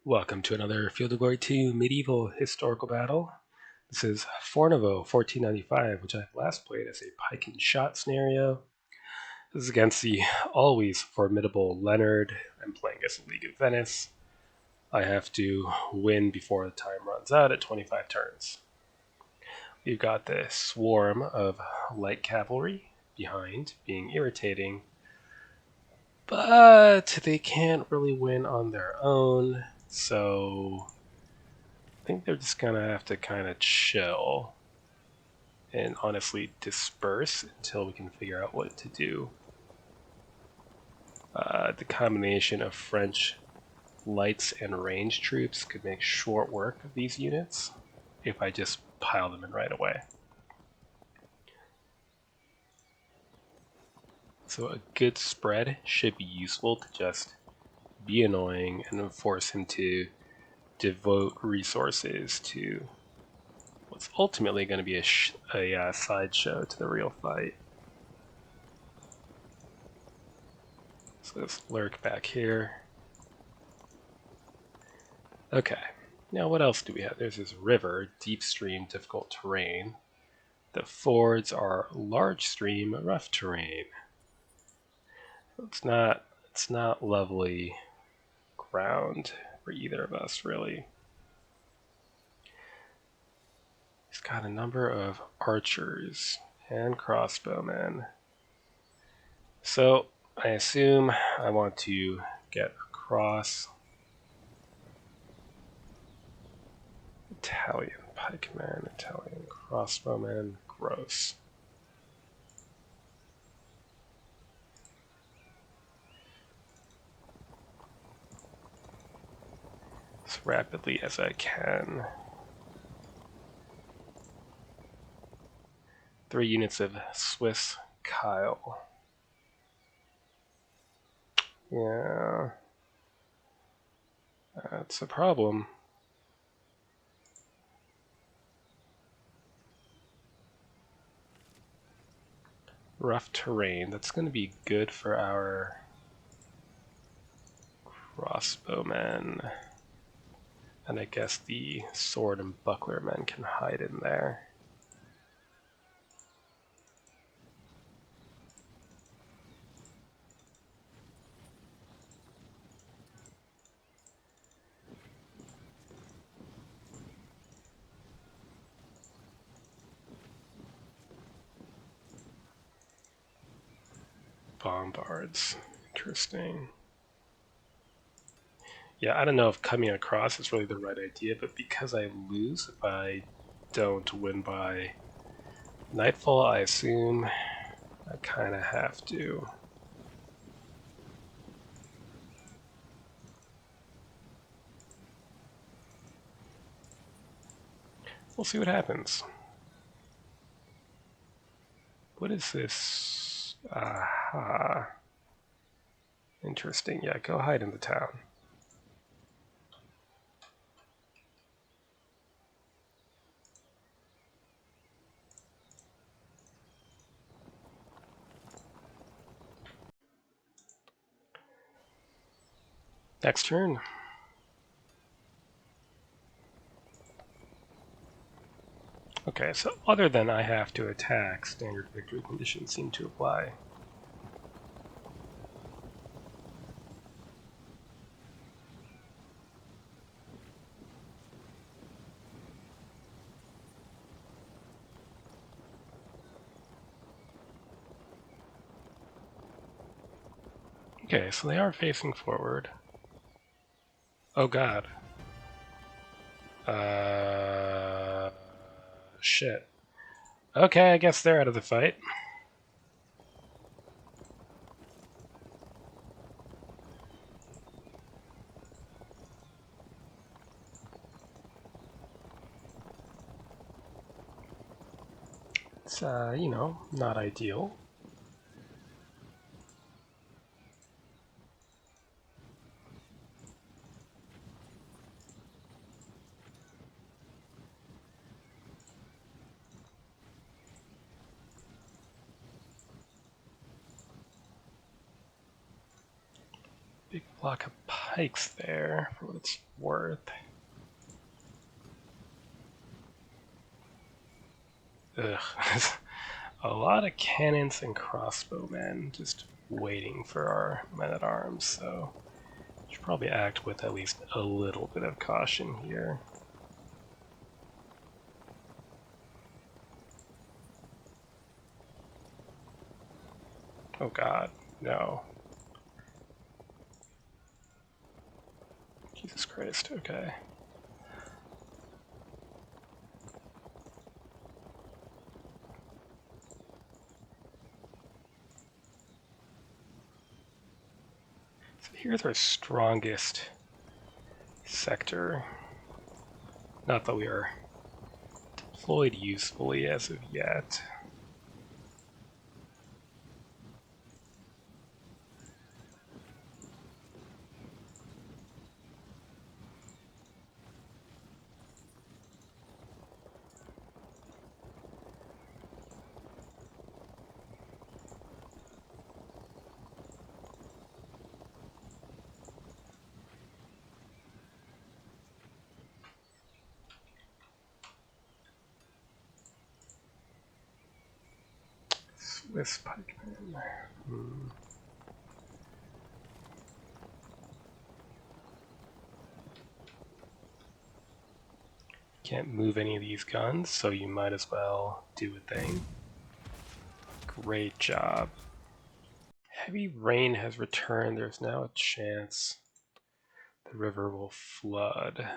Welcome to another Field of Glory 2 medieval historical battle. This is Fornovo 1495, which I've last played as a pike and shot scenario. This is against the always formidable Leonard. I'm playing as the League of Venice. I have to win before the time runs out at 25 turns. We've got the swarm of light cavalry behind, being irritating, but they can't really win on their own, so I think they're just gonna have to kind of chill and honestly disperse until we can figure out what to do. The combination of French lights and range troops could make short work of these units if I just pile them in right away. So a good spread should be useful to just be annoying and force him to devote resources to what's ultimately going to be a sideshow to the real fight. So let's lurk back here. Okay, now what else do we have? There's this river, deep stream, difficult terrain. The fords are large stream, rough terrain. It's not lovely ground for either of us, really. He's got a number of archers and crossbowmen. So I assume I want to get across. Italian pikemen, Italian crossbowmen, gross. As rapidly as I can. 3 units of Swiss Kyle. Yeah, that's a problem. Rough terrain, that's going to be good for our crossbowmen. And I guess the sword and buckler men can hide in there. Bombards, interesting. Yeah, I don't know if coming across is really the right idea, but because I lose if I don't win by nightfall, I assume I kind of have to. We'll see what happens. What is this? Aha. Interesting. Yeah, go hide in the town. Next turn. Okay, so other than I have to attack, standard victory conditions seem to apply. Okay, so they are facing forward. Oh god. Shit. Okay, I guess they're out of the fight. It's, not ideal. Big block of pikes there, for what it's worth. Ugh. A lot of cannons and crossbowmen just waiting for our men-at-arms, so should probably act with at least a little bit of caution here. Oh god, no. Jesus Christ, okay. So here's our strongest sector. Not that we are deployed usefully as of yet. Swiss pikemen. Can't move any of these guns, so you might as well do a thing. Great job. Heavy rain has returned. There's now a chance the river will flood.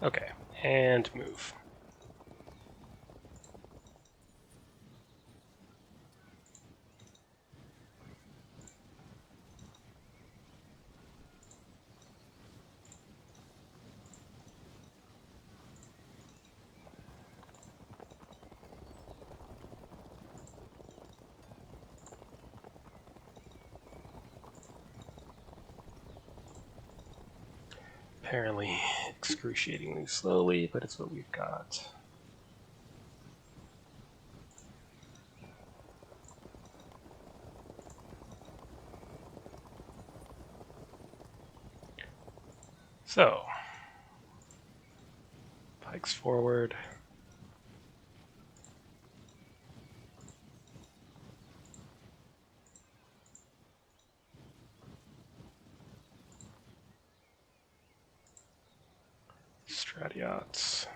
Okay, and move. Apparently excruciatingly slowly, but it's what we've got. So, pikes forward. Stratiots.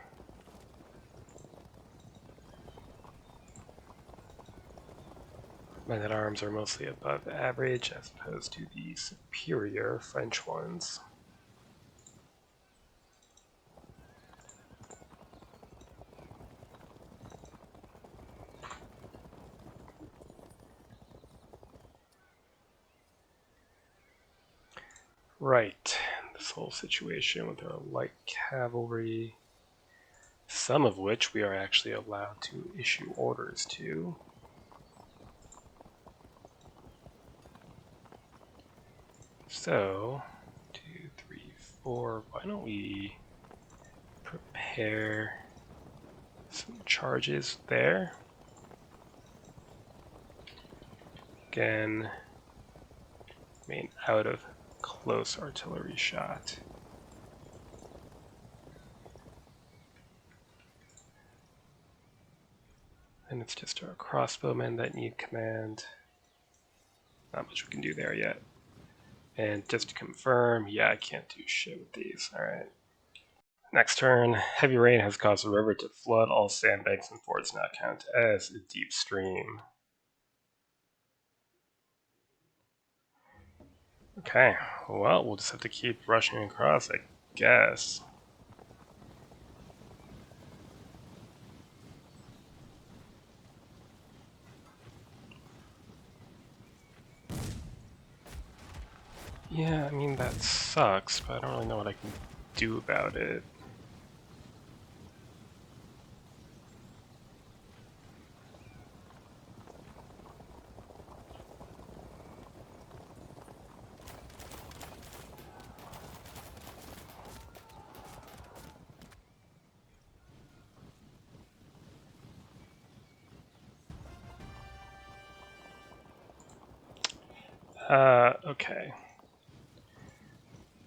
Men-at-arms are mostly above average as opposed to the superior French ones. Right, this whole situation with our light cavalry, some of which we are actually allowed to issue orders to. So, 2, 3, 4, why don't we prepare some charges there? Again, remain out of close artillery shot. And it's just our crossbowmen that need command. Not much we can do there yet. And just to confirm, yeah, I can't do shit with these. Alright. Next turn, heavy rain has caused the river to flood. All sandbanks and fords now count as a deep stream. Okay, well, we'll just have to keep rushing across, I guess. Yeah, I mean, that sucks, but I don't really know what I can do about it. Okay.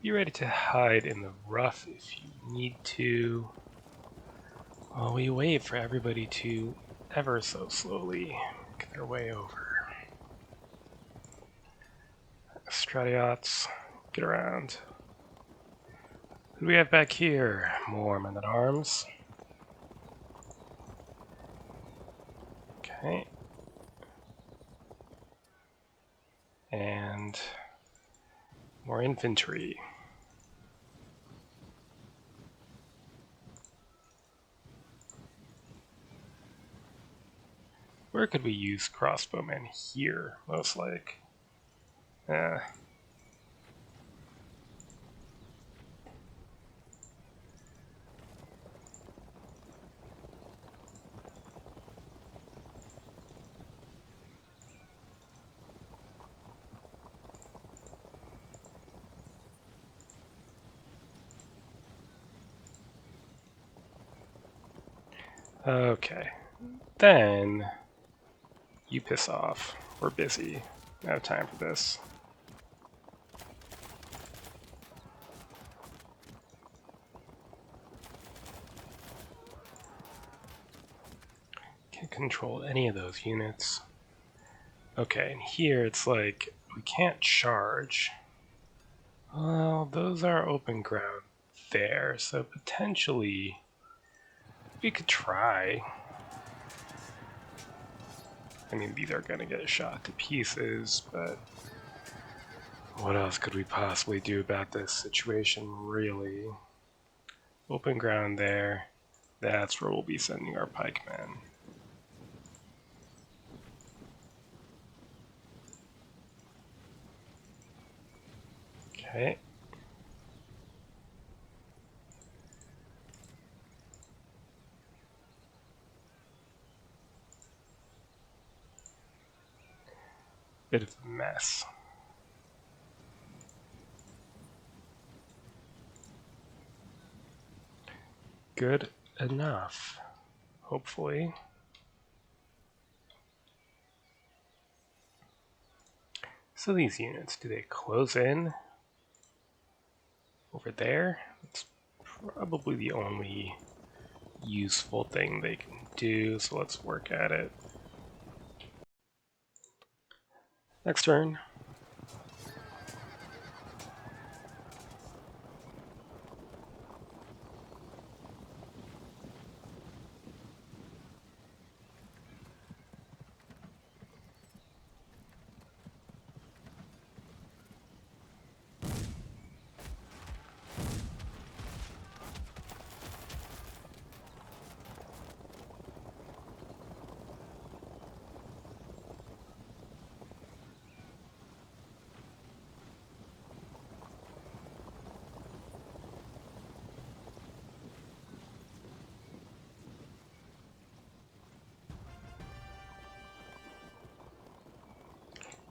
Be ready to hide in the rough if you need to. While we wait for everybody to ever so slowly make their way over. Stratiots, get around. Who do we have back here? More men-at-arms. Okay. And more infantry. Where could we use crossbowmen? Here, most like. Okay. Then you piss off. We're busy. I don't have time for this. Can't control any of those units. Okay, and here it's like we can't charge. Well, those are open ground there, so potentially we could try. I mean, these are gonna get shot to pieces, but what else could we possibly do about this situation, really? Open ground there. That's where we'll be sending our pikemen. Okay. Bit of a mess. Good enough, hopefully. So these units, do they close in over there? That's probably the only useful thing they can do, so let's work at it. Next turn.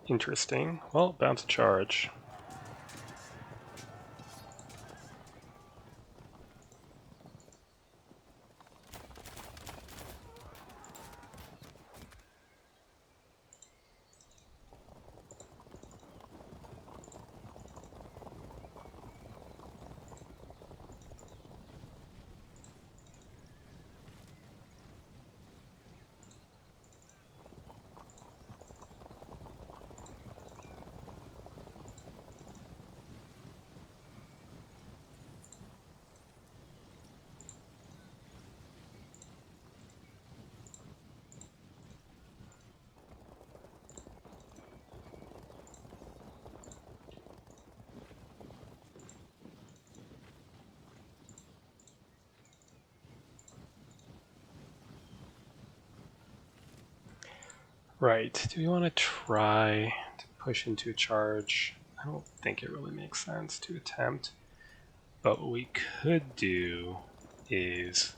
Interesting. Well, bound to charge. Right, do we want to try to push into a charge? I don't think it really makes sense to attempt, but what we could do is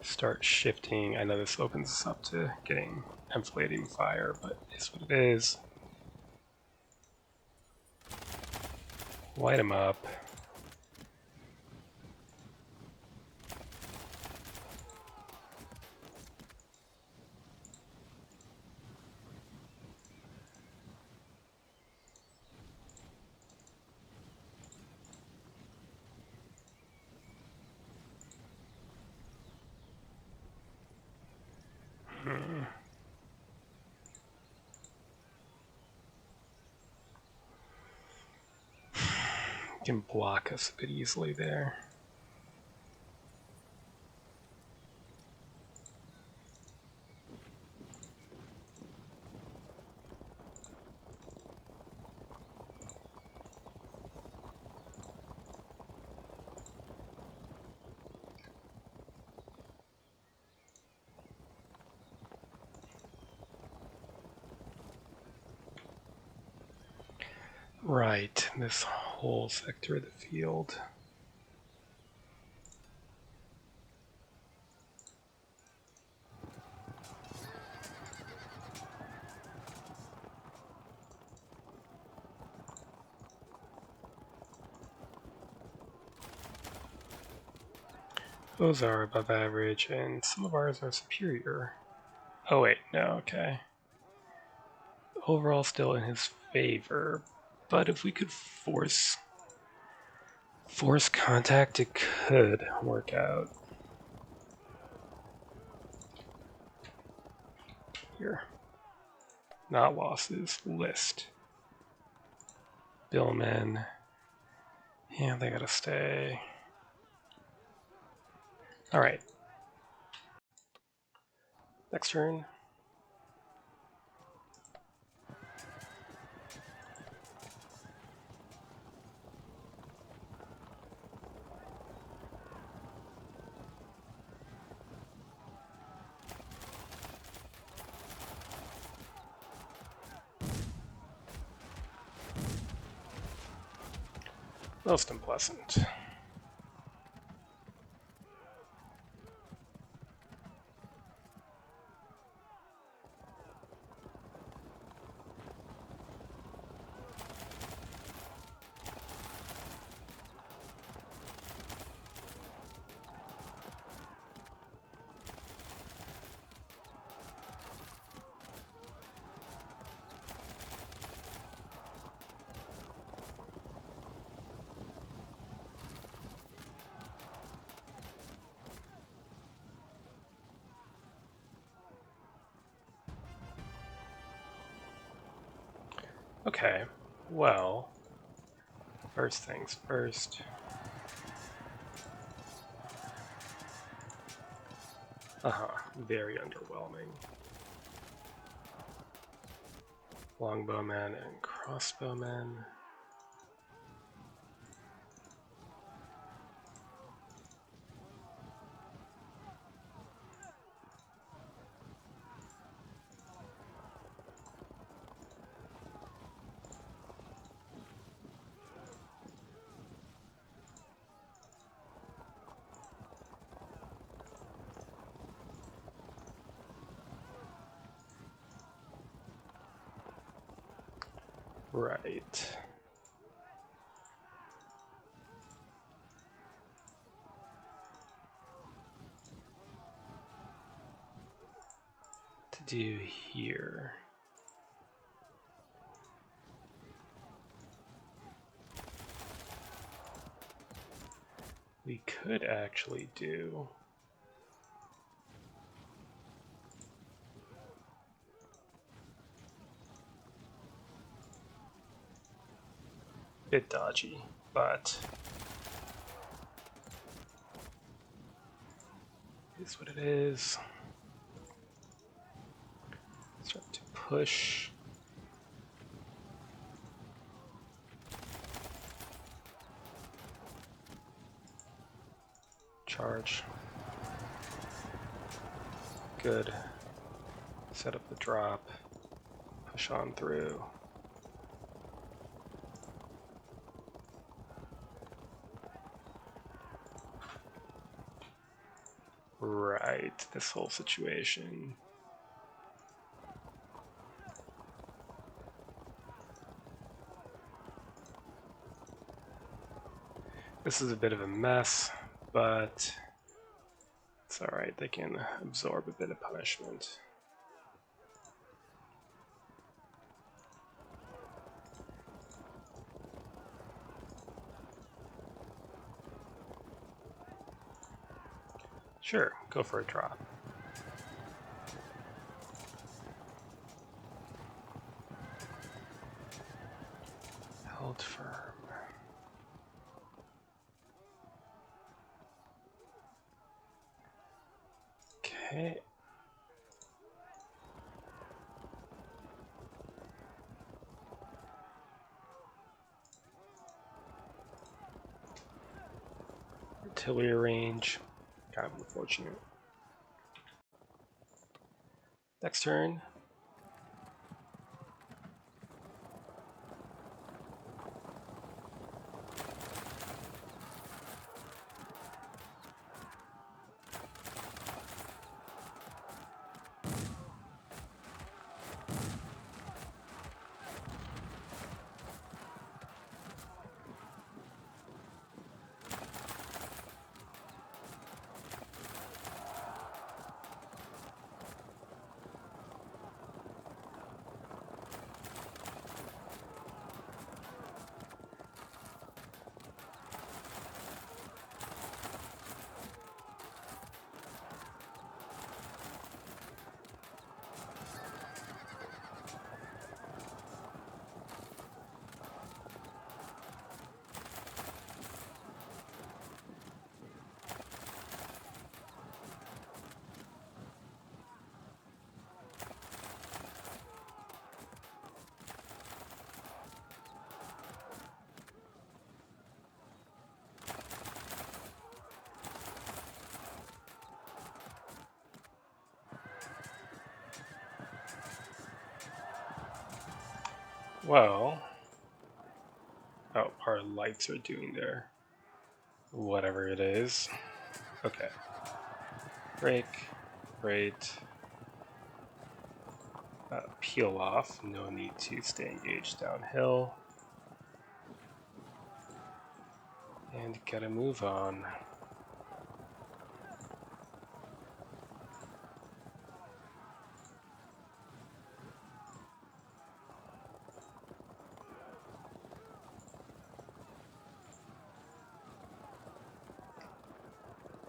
start shifting. I know this opens us up to getting enflating fire, but it's what it is. Light them up. Can block us a bit easily there. Right, this whole sector of the field. Those are above average, and some of ours are superior. Oh wait, no, okay. Overall still in his favor, but if we could force contact, it could work out. Here. Not losses, list. Billmen. Yeah, they gotta stay. Alright. Next turn. Most unpleasant. Okay, well, first things first. Very underwhelming. Longbowmen and crossbowmen. Right. To do here. We could actually do a bit dodgy, but it's what it is. Start to push. Charge. Good. Set up the drop. push on through. Right, this whole situation. This is a bit of a mess, but it's alright, they can absorb a bit of punishment. Sure, go for a drop. Held firm. Okay. Artillery range. Kind of unfortunate. Next turn. Well, oh, our lights are doing their whatever it is. Okay. Break, great. Peel off, no need to stay engaged downhill. And gotta move on.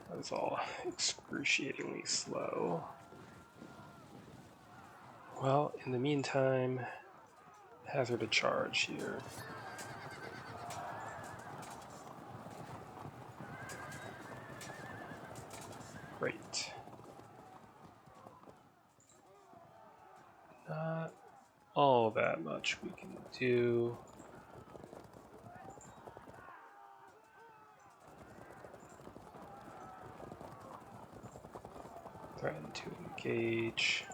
That was all excruciatingly slow. Well, in the meantime, hazard a charge here. Great. Not all that much we can do. Threaten to engage.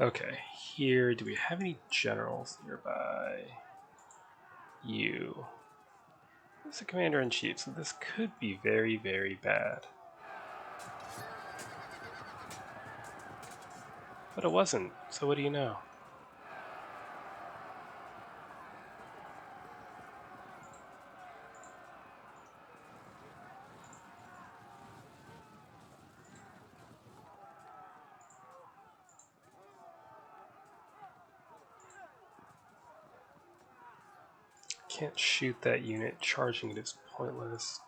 Okay, here, do we have any generals nearby? You. This is a commander-in-chief, so this could be very, very bad. But it wasn't, so what do you know? Can't shoot that unit, charging it is pointless.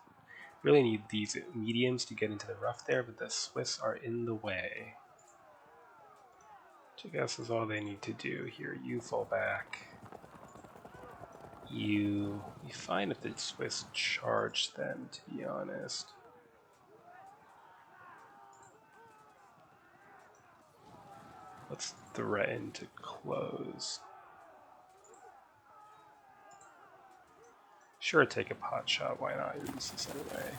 Really need these mediums to get into the rough there, but the Swiss are in the way. Which I guess is all they need to do here. You fall back. You be fine if the Swiss charge them, to be honest. Let's threaten to close. Sure, take a pot shot. Why not use this anyway?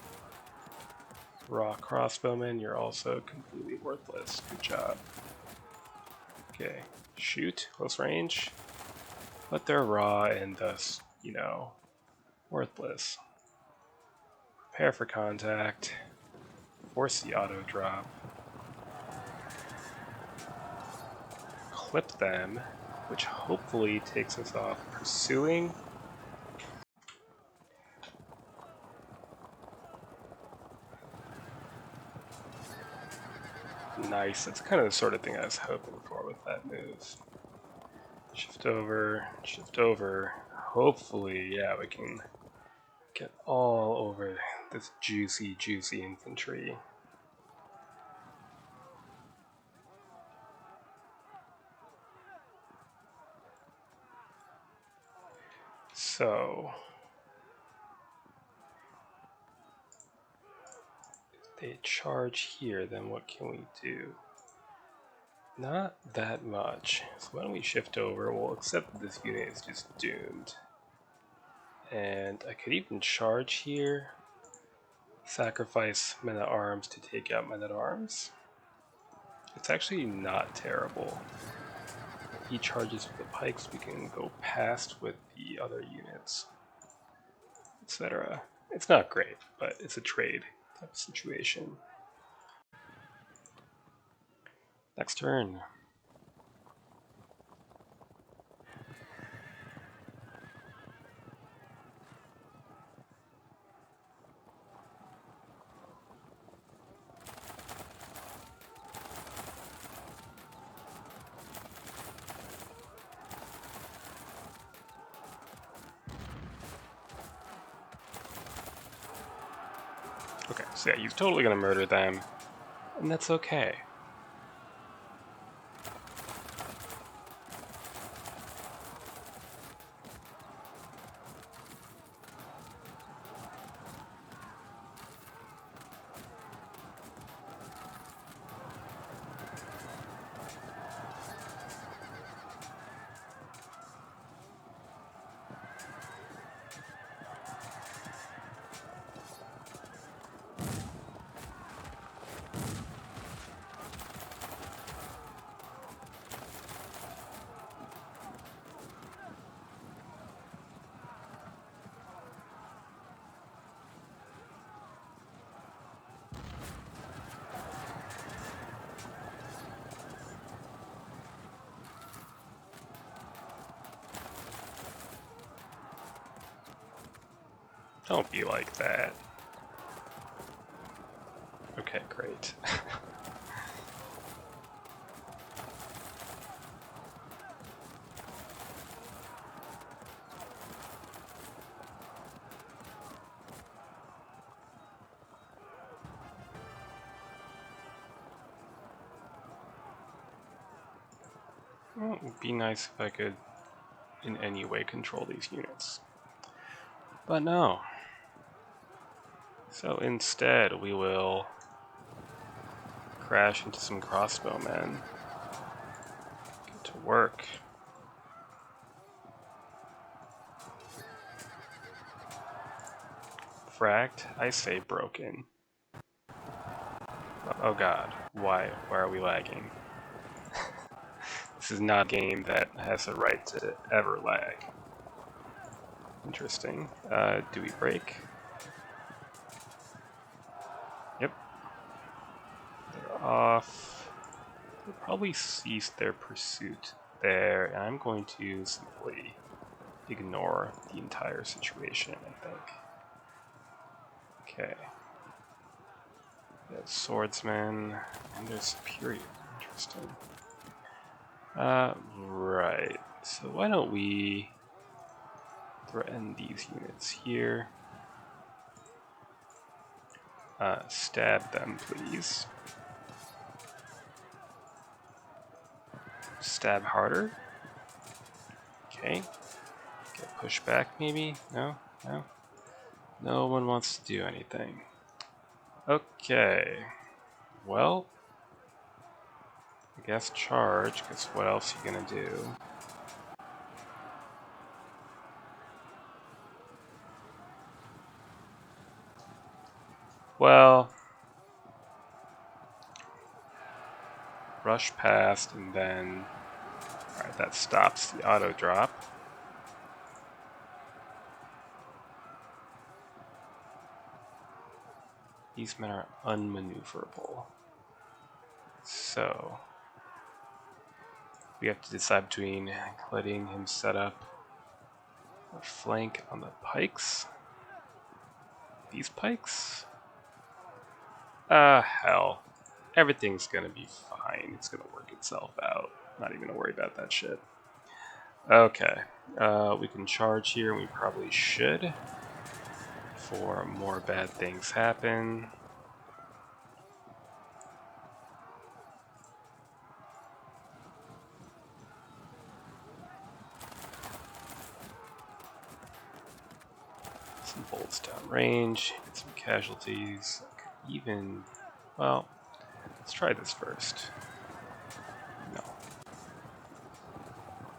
Raw crossbowman, you're also completely worthless. Good job. Okay, shoot, close range. But they're raw and thus, you know, worthless. Prepare for contact. Force the auto drop. Clip them, which hopefully takes us off pursuing. Nice, that's kind of the sort of thing I was hoping for with that move. Shift over, shift over. Hopefully, yeah, we can get all over this juicy, juicy infantry. So, if they charge here, then what can we do? Not that much. So why don't we shift over? We'll accept that this unit is just doomed. And I could even charge here. Sacrifice men-at-arms to take out men-at-arms. It's actually not terrible. He charges with the pikes, we can go past with the other units, etc. It's not great, but it's a trade type of situation. Next turn. Okay, so yeah, he's totally gonna murder them, and that's okay. Don't be like that. Okay, great. Well, it would be nice if I could in any way control these units. But no. So instead, we will crash into some crossbowmen. Get to work. Fragged? I say broken. Oh god, why are we lagging? This is not a game that has a right to ever lag. Interesting. Do we break? Yep. They're off. They'll probably cease their pursuit there, and I'm going to simply ignore the entire situation, I think. Okay. That's swordsmen, and they're superior. Interesting. Right. So why don't we threaten these units here? Stab them, please. Stab harder. Okay. Get pushed back, maybe? No? No? No one wants to do anything. Okay. Well, I guess charge, because what else are you gonna do? Well, rush past and then... Alright, that stops the auto drop. These men are unmaneuverable. So, we have to decide between letting him set up a flank on the pikes. These pikes? Hell. Everything's gonna be fine. It's gonna work itself out. Not even gonna worry about that shit. Okay. We can charge here, and we probably should. Before more bad things happen. Some bolts downrange, get some casualties. Even, well, let's try this first. No.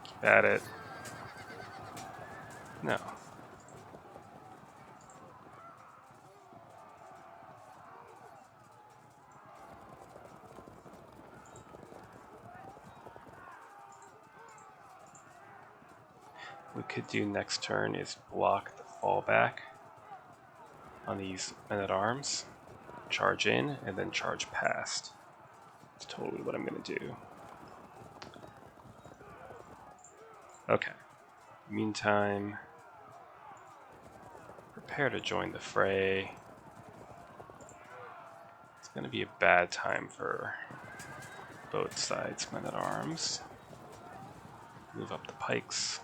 Keep at it. No. What we could do next turn is block the fallback on these men-at-arms, charge in, and then charge past. That's totally what I'm going to do. Okay. Meantime, prepare to join the fray. It's going to be a bad time for both sides' men-at-arms. Move up the pikes.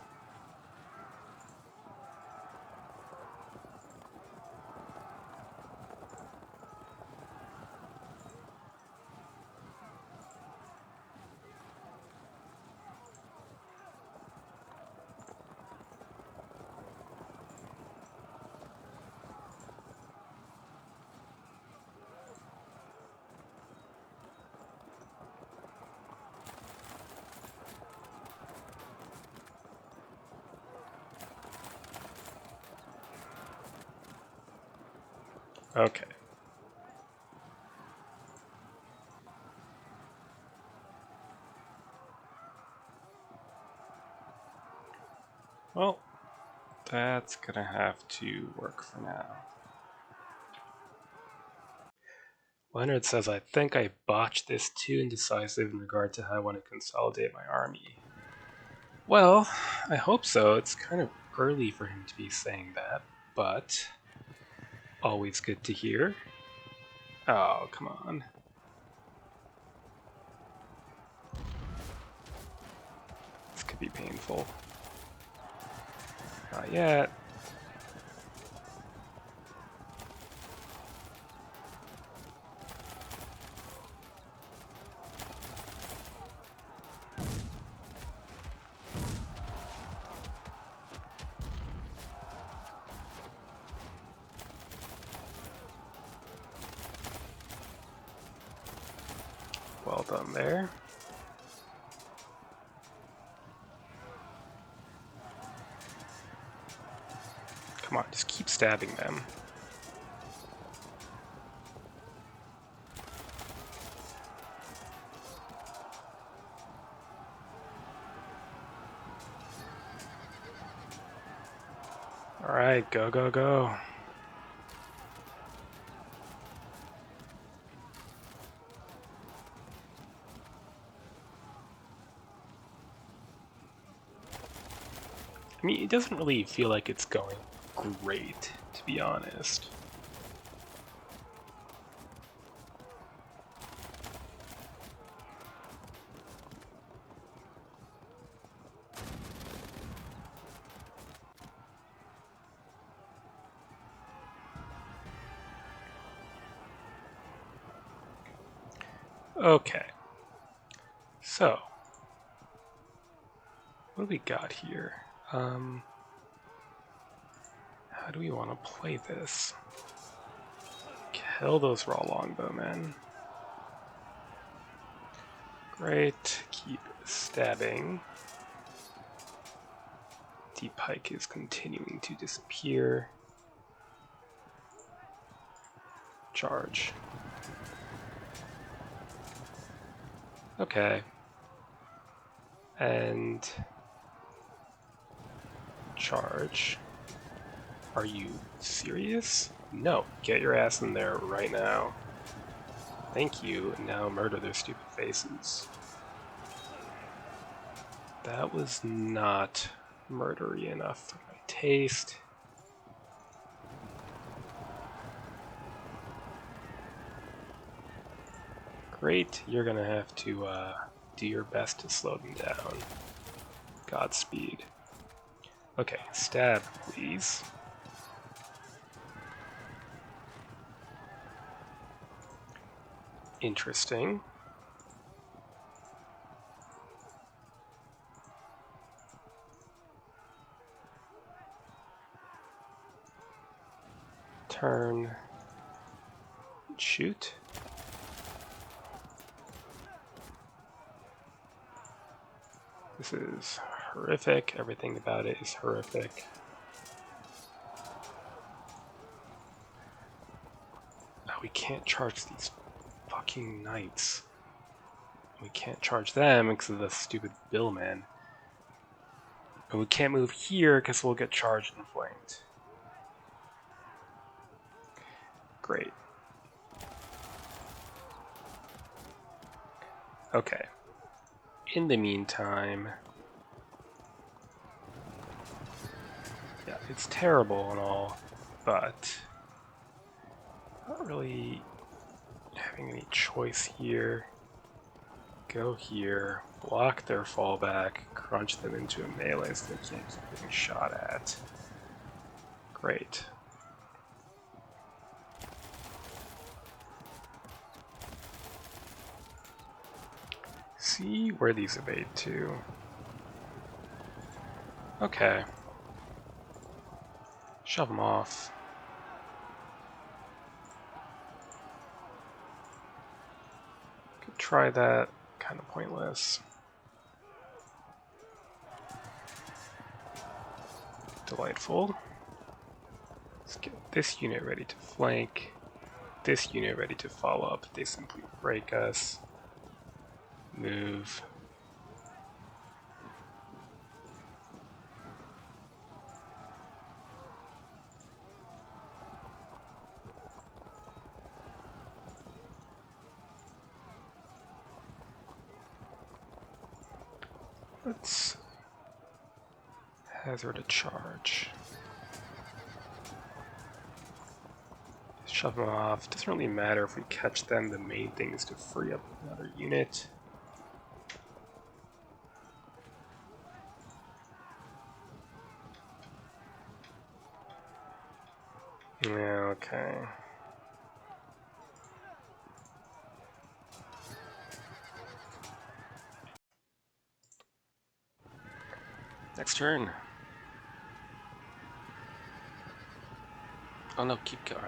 Okay. Well, that's gonna have to work for now. Leonard says, I think I botched this too indecisive in regard to how I want to consolidate my army. Well, I hope so. It's kind of early for him to be saying that, but always good to hear. Oh, come on. This could be painful. Not yet. Well done there. Come on, just keep stabbing them. Alright, go, go, go. I mean, it doesn't really feel like it's going great, to be honest. Okay. So, what do we got here? How do we want to play this? Kill those raw longbowmen. Great. Keep stabbing. Deep Pike is continuing to disappear. Charge. Okay. And charge. Are you serious? No, get your ass in there right now. Thank you, and now murder their stupid faces. That was not murdery enough for my taste. Great, you're gonna have to do your best to slow them down. Godspeed. Okay, stab, please. Interesting. Turn. Shoot. This is horrific. Everything about it is horrific. Oh, we can't charge these fucking knights. We can't charge them because of the stupid billman. And we can't move here because we'll get charged and flanked. Great. Okay. In the meantime... Yeah, it's terrible and all, but... not really having any choice here. Go here, block their fallback, crunch them into a melee so they can't keep getting shot at. Great. See where these evade to. Okay. Shove them off. Could try that. Kind of pointless. Delightful. Let's get this unit ready to flank. This unit ready to follow up. They simply break us. Move. Let's hazard a charge. Shove them off. Doesn't really matter if we catch them. The main thing is to free up another unit. Yeah, okay. Next turn. Oh no, keep going.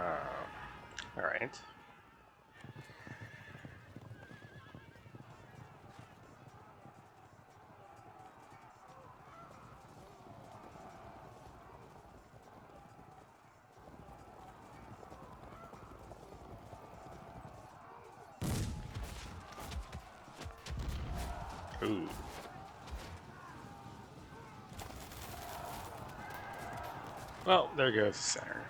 Alright. Ooh. Well, there goes the center.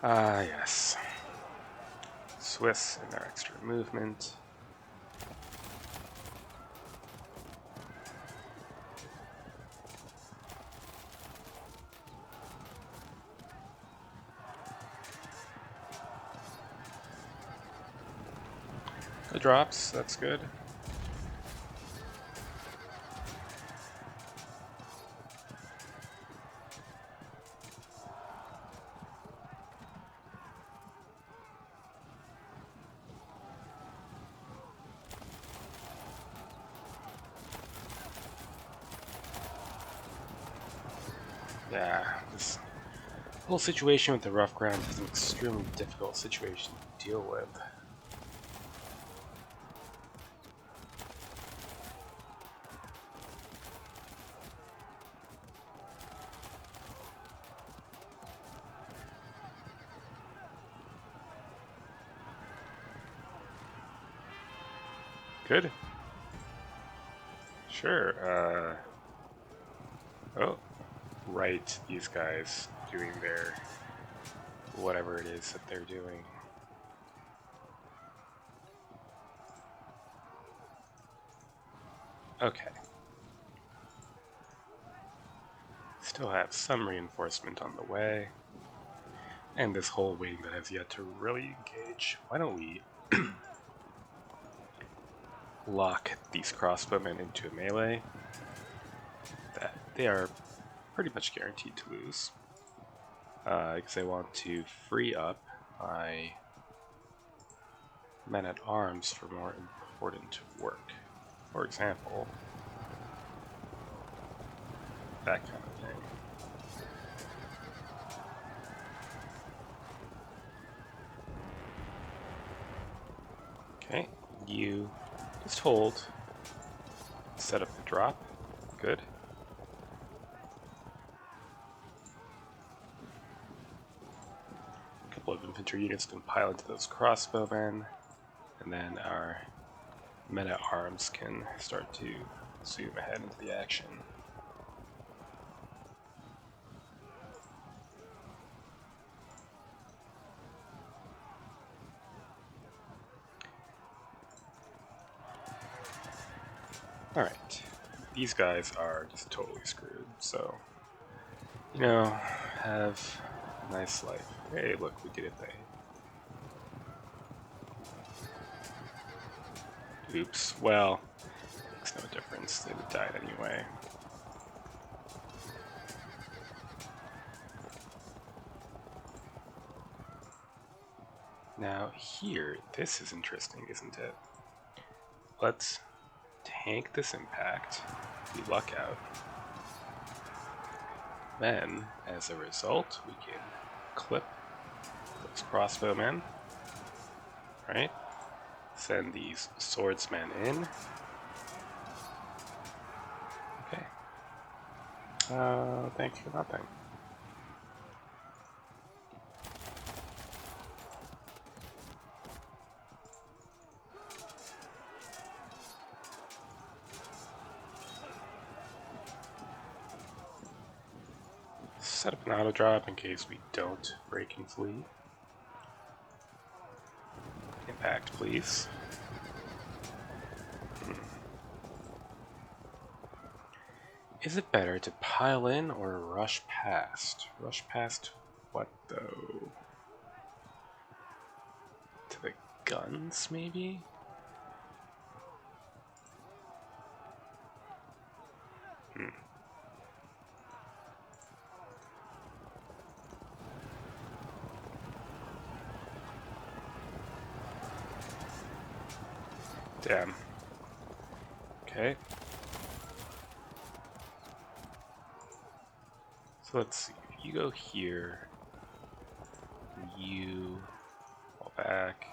Ah, yes. Swiss and their extra movement. The drops, that's good. Yeah, this whole situation with the rough ground is an extremely difficult situation to deal with. Good. Sure. Oh, right. These guys doing their whatever it is that they're doing. Okay. Still have some reinforcement on the way. And this whole wing that has yet to really engage. Why don't we lock these crossbowmen into a melee that they are pretty much guaranteed to lose. Because I want to free up my men at arms for more important work. For example, that kind of thing. Okay, you just hold, set up the drop. Good. A couple of infantry units can pile into those crossbowmen, and then our men at arms can start to zoom ahead into the action. Alright, these guys are just totally screwed, so, you know, have a nice life. Hey, look, we did it there. Oops, well, makes no difference, they would die anyway. Now here, this is interesting, isn't it? Let's tank this impact, we luck out. Then, as a result, we can clip those crossbowmen, right? Send these swordsmen in. Okay. Thanks for nothing. Set up an auto drop in case we don't break and flee. Impact, please. Is it better to pile in or rush past? Rush past what, though? To the guns, maybe? Damn. Okay. So let's see. If you go here, you fall back.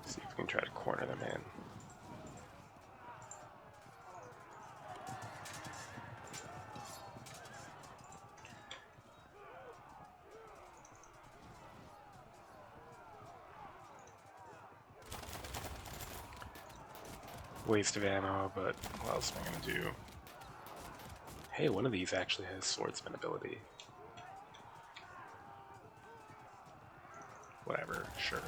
See if we can try to corner them in. Waste of ammo, but what else am I gonna do? Hey, one of these actually has swordsman ability. Whatever, sure.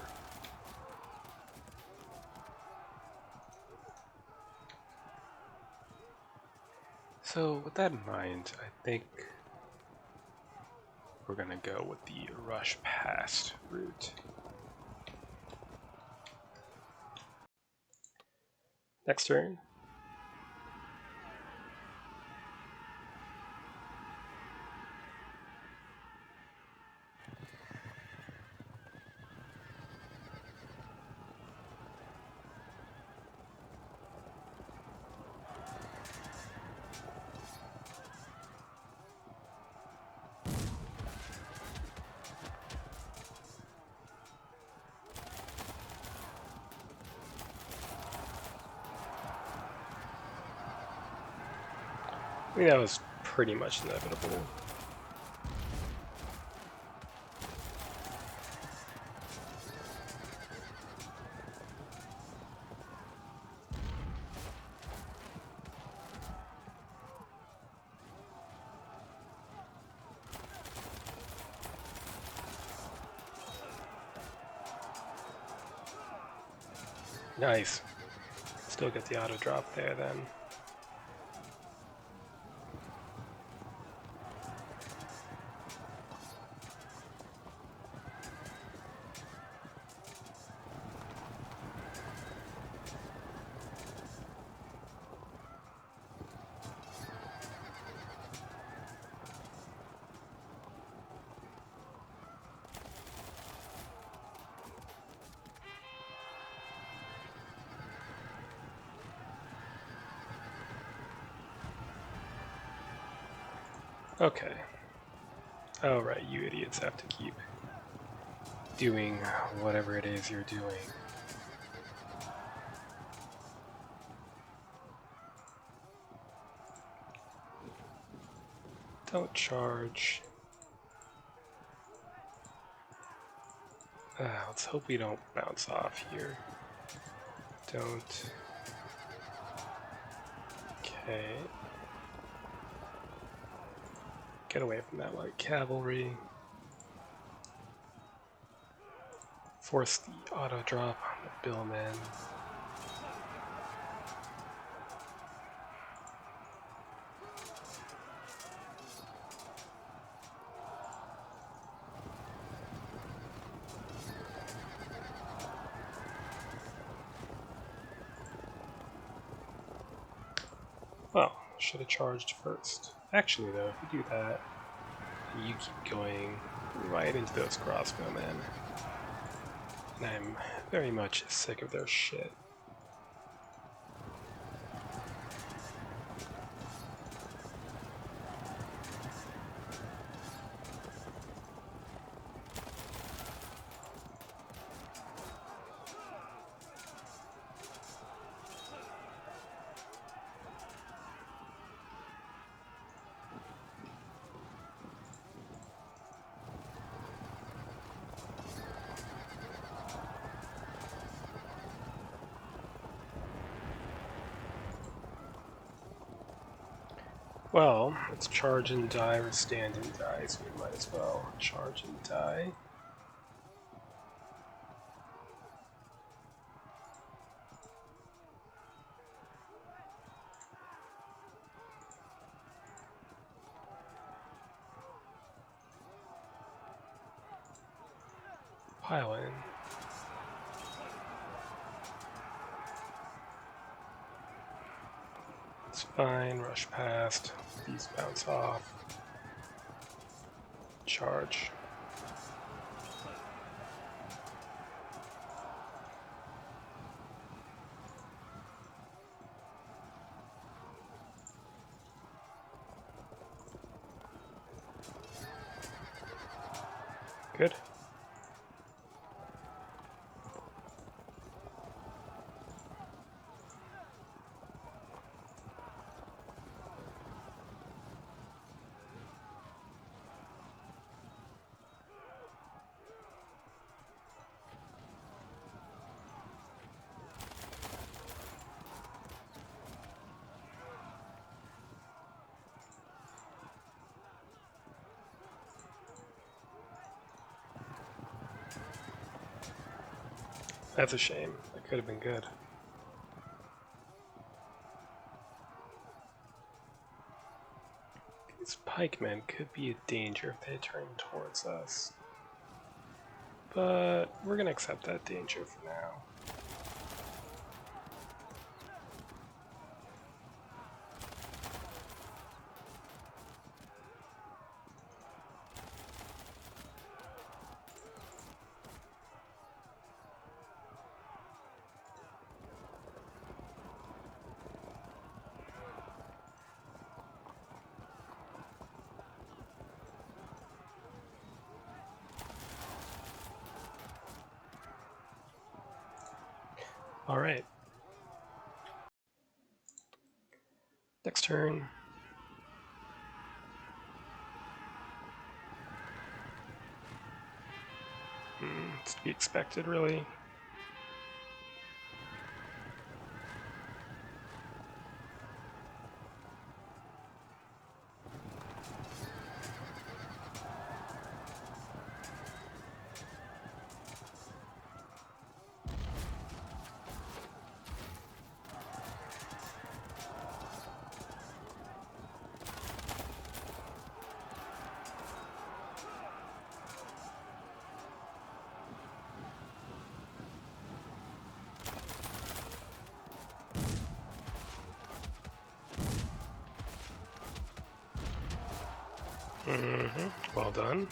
So, with that in mind, I think we're gonna go with the rush past route. Next turn. I mean, that was pretty much inevitable. Nice. Still get the auto drop there then. Okay. Oh, right, you idiots have to keep doing whatever it is you're doing. Don't charge. Let's hope we don't bounce off here. Don't. Okay. Get away from that light cavalry. Force the auto drop on the billman. Well, should have charged first. Actually, though, if you do that, you keep going right into those crossbowmen. And I'm very much sick of their shit. Well, it's charge and die or stand and die, so we might as well charge and die. Pile in. It's fine, rush past, these bounce off. Charge. Good. That's a shame. That could have been good. These pikemen could be a danger if they turn towards us. But we're going to accept that danger for now. All right. Next turn. expected, really. Well done.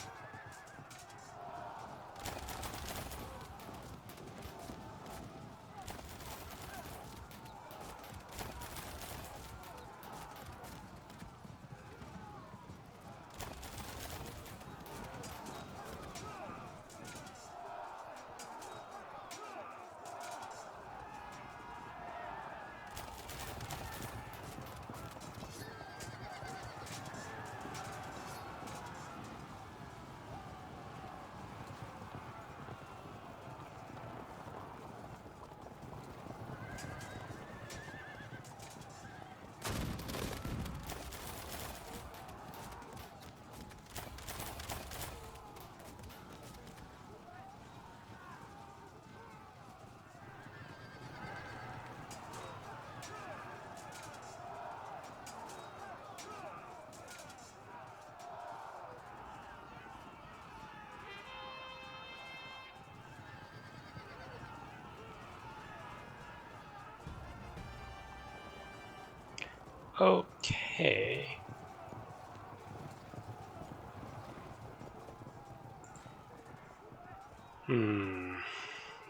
Okay.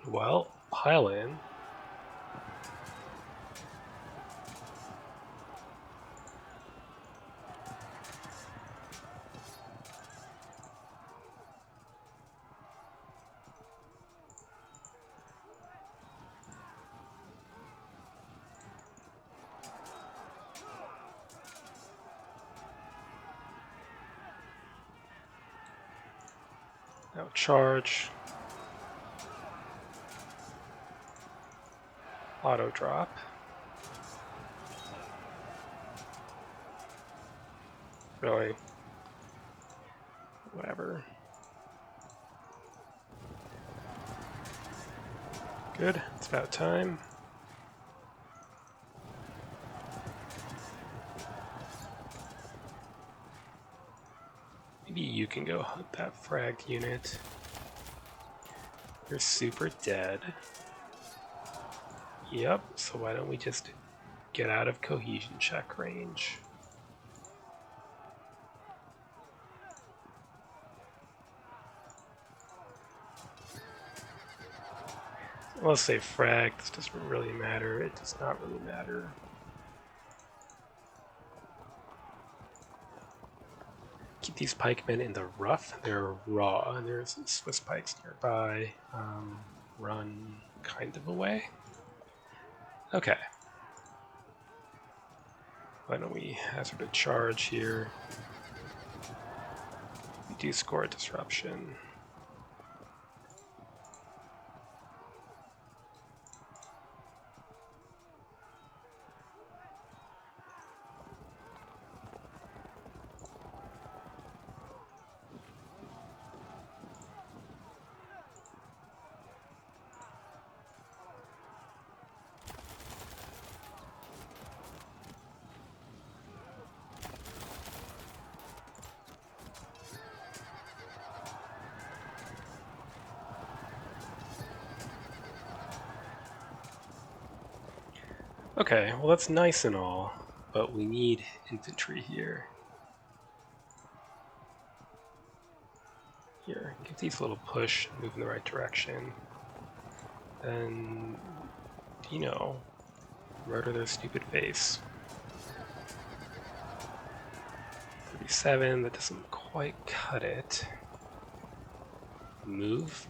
Well, pile in. Now charge. Auto drop. Really? Whatever. Good. It's about time. Maybe you can go hunt that frag unit. You're super dead. Yep, so why don't we just get out of cohesion check range? Let's say frag, this doesn't really matter. It does not really matter. Keep these pikemen in the rough. They're raw. There's Swiss pikes nearby. Run kind of away. Okay. Why don't we hazard a charge here? We do score a disruption. Okay, well that's nice and all, but we need infantry here. Here, give these a little push, move in the right direction. And, you know, murder their stupid face. 37, that doesn't quite cut it. Move.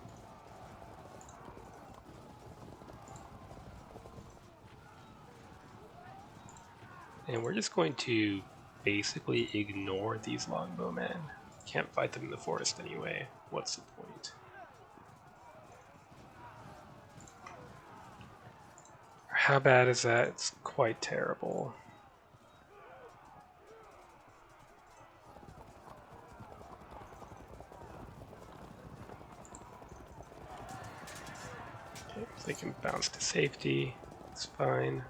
And we're just going to basically ignore these longbowmen. Can't fight them in the forest anyway. What's the point? How bad is that? It's quite terrible. Okay, so they can bounce to safety. It's fine.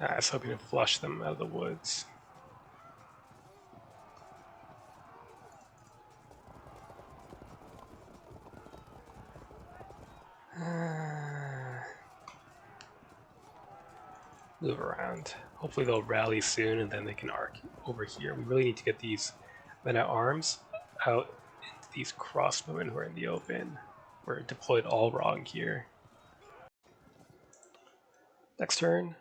I was hoping to flush them out of the woods. Move around. Hopefully they'll rally soon and then they can arc over here. We really need to get these men-at-arms out into these crossbowmen who are in the open. We're deployed all wrong here. Next turn.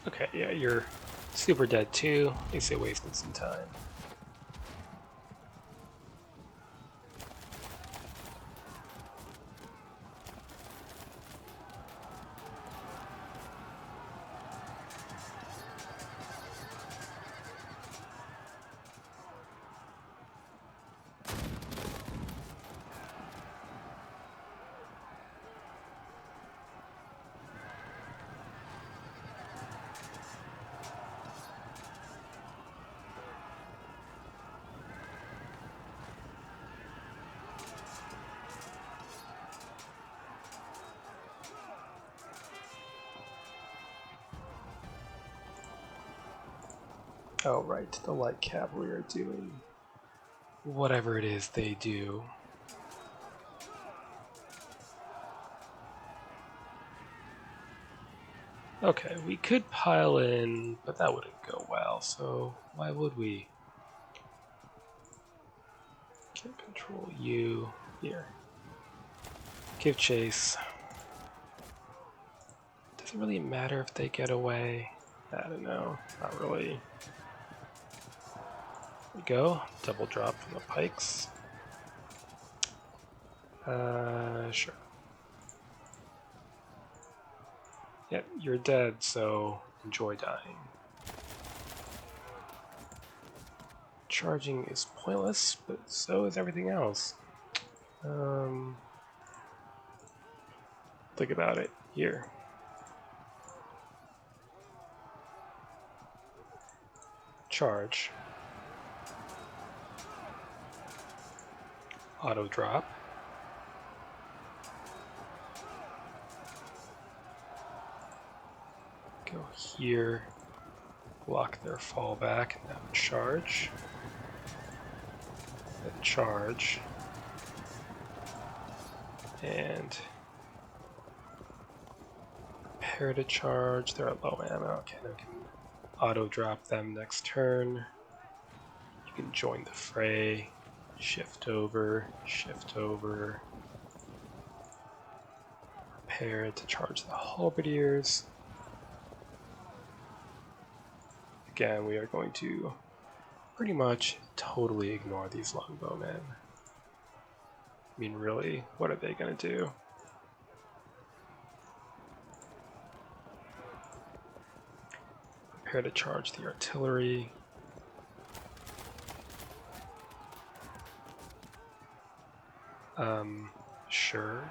Okay, yeah, you're super dead too. At least they wasted some time. Oh, right, the light cavalry are doing whatever it is they do. Okay, we could pile in, but that wouldn't go well, so why would we? Can't control you. Here. Give chase. Does it really matter if they get away? I don't know. Not really. There we go. Double drop from the pikes. Sure. Yep, you're dead, so enjoy dying. Charging is pointless, but so is everything else. Think about it. Here. Charge. Auto drop. Go here. Block their fallback. Now charge. Then charge. And prepare to charge. They're at low ammo. Okay, now we can auto drop them next turn. You can join the fray. Shift over. Shift over. Prepare to charge the halberdiers. Again, we are going to pretty much totally ignore these longbowmen. I mean, really, what are they going to do? Prepare to charge the artillery. Sure.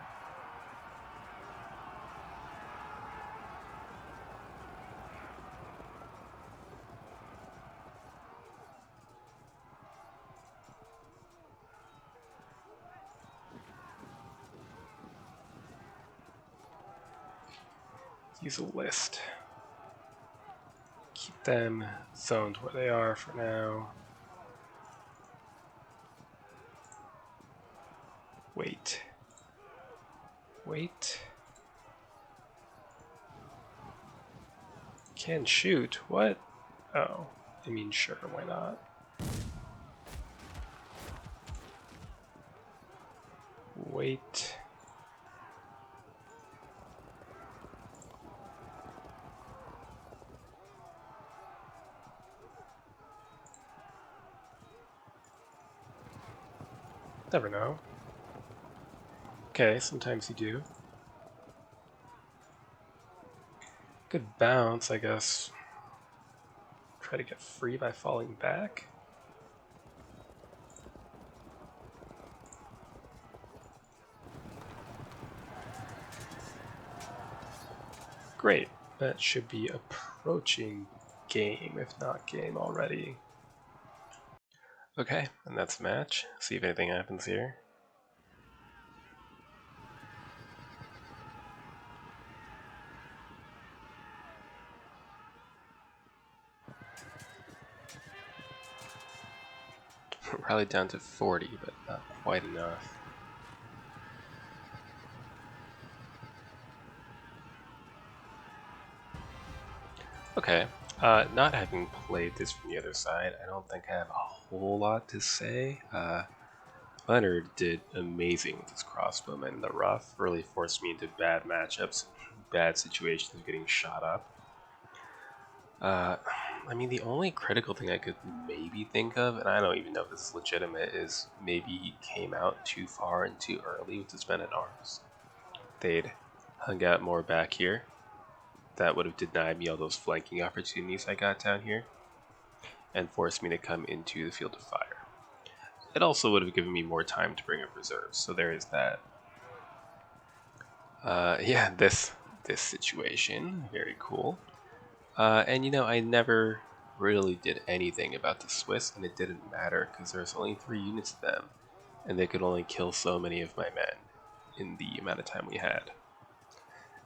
Use a list. Keep them zoned where they are for now. Wait. Wait. Can shoot? What? Oh, I mean, sure, why not? Wait. Never know. Okay, sometimes you do. Good bounce, I guess. Try to get free by falling back. Great. That should be approaching game, if not game already. Okay, and that's the match. See if anything happens here. Rallied down to 40, but not quite enough. Okay, not having played this from the other side, I don't think I have a whole lot to say. Leonard did amazing with his crossbowmen in the rough, really forced me into bad matchups, bad situations, getting shot up. I mean, the only critical thing I could maybe think of, and I don't even know if this is legitimate, is maybe he came out too far and too early with his men at arms. They'd hung out more back here. That would have denied me all those flanking opportunities I got down here, and forced me to come into the field of fire. It also would have given me more time to bring up reserves, so there is that. Yeah, this situation, very cool. And you know, I never really did anything about the Swiss, and it didn't matter because there's only 3 units of them, and they could only kill so many of my men in the amount of time we had.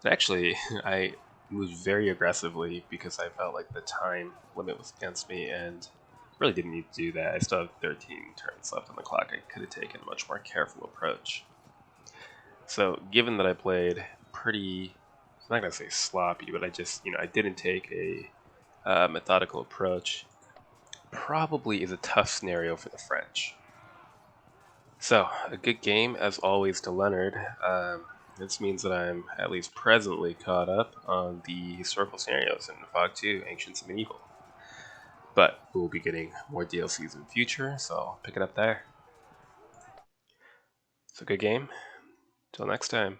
And actually, I moved very aggressively because I felt like the time limit was against me, and really didn't need to do that. I still have 13 turns left on the clock. I could have taken a much more careful approach. So, given that I played pretty, I'm not gonna say sloppy, but I just, I didn't take a methodical approach, probably is a tough scenario for the French. So, a good game, as always, to Leonard. This means that I'm at least presently caught up on the historical scenarios in Fog 2, Ancients and Medieval. But we'll be getting more DLCs in the future, so I'll pick it up there. So, good game. Till next time.